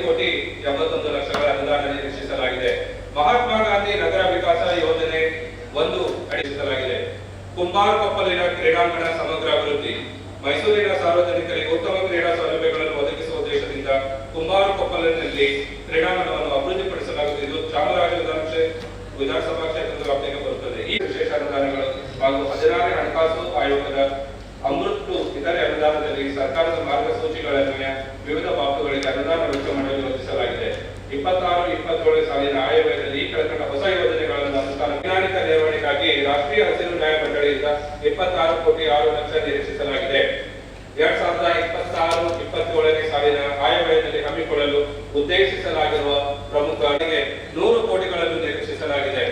5,81,00,000 ಅನುದಾನ ನಿರೀಕ್ಷಿಸಲಾಗಿದೆ. ಮಹಾತ್ಮ ಗಾಂಧಿ ನಗರ ವಿಕಾಸ ಯೋಜನೆ 1 ಅಡಿಸಲಾಗಿದೆ. ಕುಂಬಾರಕೊಪ್ಪಲಿನ ಕ್ರೀಡಾಂಗಣ ಸಮಗ್ರ ಅಭಿವೃದ್ಧಿ. ಮೈಸೂರಿನ ಸಾರ್ವಜನಿಕರಿಗೆ ಉತ್ತಮ ಕ್ರೀಡಾ ಸೌಲಭ್ಯಗಳನ್ನು ಒದಗಿಸುವ ಉದ್ದೇಶದಿಂದ ಕುಂಬಾರಕೊಪ್ಪಲಿನಲ್ಲಿ ಕ್ರೀಡಾಂಗಣವನ್ನು ಅಭಿವೃದ್ಧಿಪಡಿಸಲಾಗುತ್ತದೆ. ಇದು ಚಾಮರಾಜನಗರ ವಿಧಾನಸಭಾ ಕ್ಷೇತ್ರದ ವ್ಯಾಪ್ತಿಗೆ ಬರುತ್ತದೆ. ಈ ವಿಶೇಷ ಅನುದಾನಗಳು ಹಾಗೂ 16ನೇ ಹಣಕಾಸು ಆಯೋಗದ ಅಮೃತ್ ಇತರೆ ಅನುದಾನದಲ್ಲಿ ಸರ್ಕಾರದ ಮಾರ್ಗಸೂಚಿಗಳನ್ವಯ ವಿವಿಧ ಬಾಬುಗಳಿಗೆ ಅನುದಾನ ವೆಚ್ಚ ಮಾಡಲು ಯೋಜಿಸಲಾಗಿದೆ. 26-27 ಸಾಲಿನ ಆಯವ್ಯಯದಲ್ಲಿ ಈ ಕೆಳಕಂಡ ಹೊಸ ಯೋಜನೆಗಳನ್ನು ಅನುಷ್ಠಾನ ವೈಜ್ಞಾನಿಕ ನಿರ್ವಹಣೆಗಾಗಿ ರಾಷ್ಟ್ರೀಯ ಹಸಿರು ನ್ಯಾಯ ಮಂಡಳಿಯಿಂದ 26,06,00,000 ನಿರೀಕ್ಷಿಸಲಾಗಿದೆ. 2026-27 ಸಾಲಿನ ಆಯವ್ಯಯದಲ್ಲಿ ಹಮ್ಮಿಕೊಳ್ಳಲು ಉದ್ದೇಶಿಸಲಾಗಿರುವ ಪ್ರಮುಖ 100 ಕೋಟಿಗಳನ್ನು ನಿರೀಕ್ಷಿಸಲಾಗಿದೆ.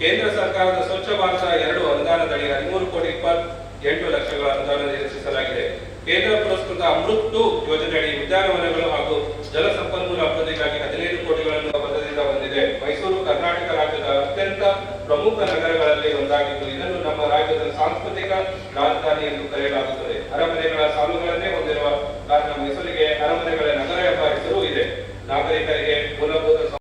ಕೇಂದ್ರ ಸರ್ಕಾರದ ಸ್ವಚ್ಛ ಭಾರತ 2 ಅನುದಾನದಡಿ 13,28,00,000 ಅನುದಾನ ನಿರೀಕ್ಷಿಸಲಾಗಿದೆ. ಕೇಂದ್ರ ಪುರಸ್ಕೃತ ಅಮೃತ್ ಯೋಜನೆಯಡಿ ಉದ್ಯಾನವನಗಳು ಹಾಗೂ ಜಲಸಂಪನ್ಮೂಲ ಅಭಿವೃದ್ಧಿಗಾಗಿ 15 ಕೋಟಿಗಳನ್ನು ಬದ್ಧತೆಯಿಂದ ಹೊಂದಿದೆ. ಮೈಸೂರು ಕರ್ನಾಟಕ ರಾಜ್ಯದ ಅತ್ಯಂತ ಪ್ರಮುಖ ನಗರಗಳಲ್ಲಿ ಒಂದಾಗಿದ್ದು ಇದನ್ನು ನಮ್ಮ ರಾಜ್ಯದ ಸಾಂಸ್ಕೃತಿಕ ರಾಜಧಾನಿ ಎಂದು ಕರೆಯಲಾಗುತ್ತದೆ.